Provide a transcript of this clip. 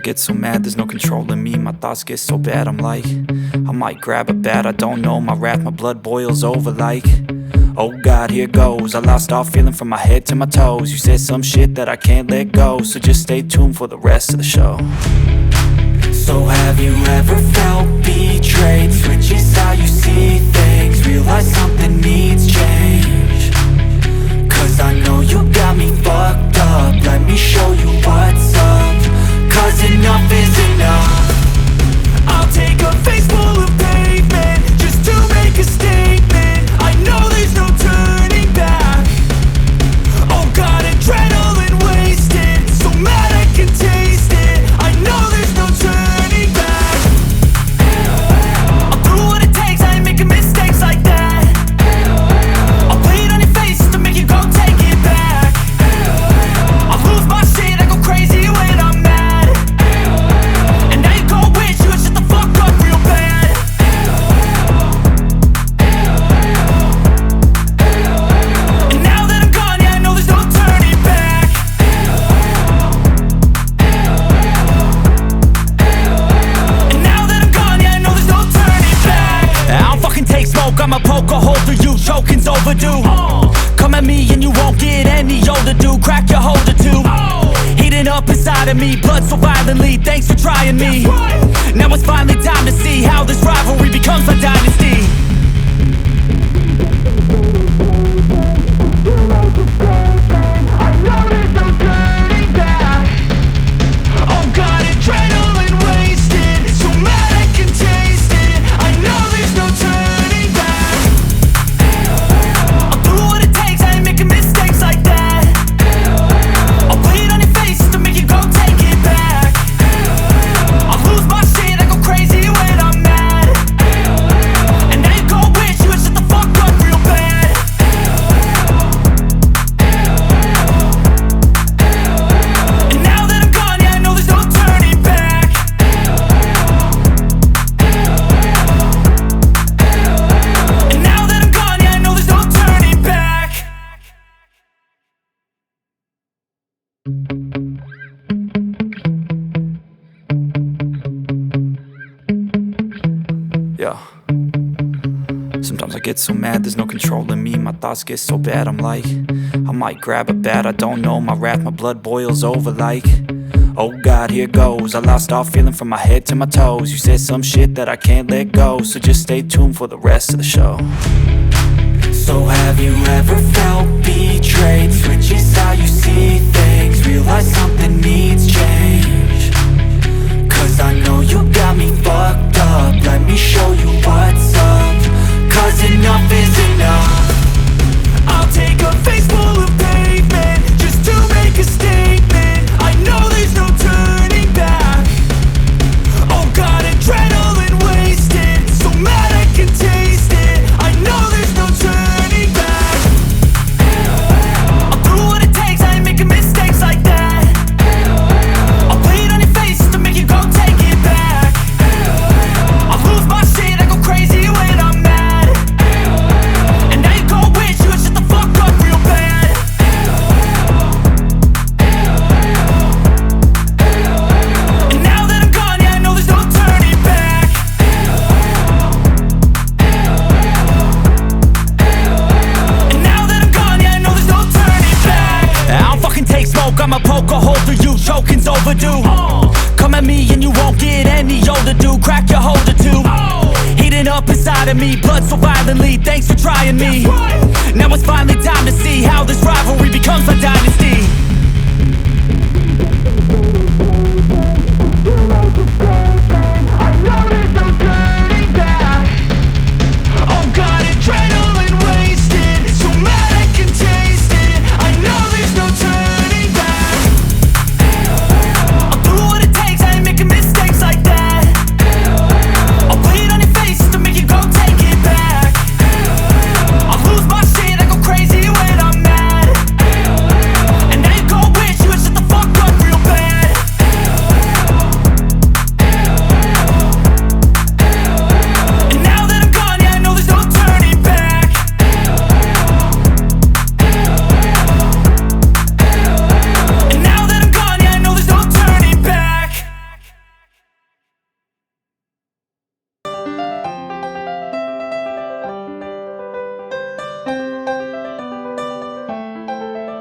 get so mad, there's no controlling me. My thoughts get so bad, I'm like, I might grab a bat, I don't know. My wrath, my blood boils over like, oh God, here goes. I lost all feeling from my head to my toes. You said some shit that I can't let go, so just stay tuned for the rest of the show. So have you ever felt betrayed? Switches how you see things, realize something needs change. Cause I know you got me fucked up, let me show you what's up. Cause enough is enough. I'll take a face full of pavement just to make a statement. I know there's no turning back. Oh God, adrenaline wasted, so mad I can taste it. I know there's no turning back. I'll do what it takes, I ain't making mistakes like that. I'll play it on your face to make you go take it back. I'll lose my shit, I go crazy when I'm mad. And now you go wish you would shut the fuck up real bad. And now that I'm gone, yeah, I know there's no turning back. And now that I'm gone, yeah, I know there's no turning back. I don't fucking take smoke, I'ma poke a hole through you, choking's overdue. Come at me and you won't get any older, dude. Crack your holder too. Heating up inside of me, blood so violently, thanks for trying me. Now it's finally time to see how this rivalry becomes a dynasty. I know there's no turning back. Oh God, adrenaline wasted, so mad I can taste it. I know there's no turning back. I'll do what it takes, I ain't making mistakes like that. I'll play it on your face to make you go take it back. I'll lose my shit, I go crazy when I'm mad. And now you go wish you would shut the fuck up real bad. And now that I'm gone, yeah, I know there's no turning back. And now that I'm gone, yeah, I know there's no turning back. Yeah. Sometimes I get so mad, there's no controlling me. My thoughts get so bad, I'm like, I might grab a bat, I don't know. My wrath, my blood boils over like, oh God, here goes. I lost all feeling from my head to my toes. You said some shit that I can't let go, so just stay tuned for the rest of the show. So have you ever felt betrayed? Switches how you see things, realize something needs change. Cause I know you got me fucked up, let me show you what's up. Cause enough is enough. I'll take a face full of pavement just to make a statement. I know there's no turning back. Oh God, adrenaline wasted, so mad I can taste it. I know there's no turning back. I'll do what it takes, I ain't making mistakes like that. I'll play it on your face to make you go take it back. I'll lose my shit, I go crazy when I'm mad. And now you go wish you would shut the fuck up real bad. And now that I'm gone, yeah, I know there's no turning back. And now that I'm gone, yeah, I know there's no turning back. I don't fucking take smoke, I'ma poke a hole through you, choking's overdue. Come at me and you won't get any older, dude. Crack your holder too. Heating up inside of me, blood so violently, thanks for trying me. Now it's finally time to see how this rivalry becomes a dynasty.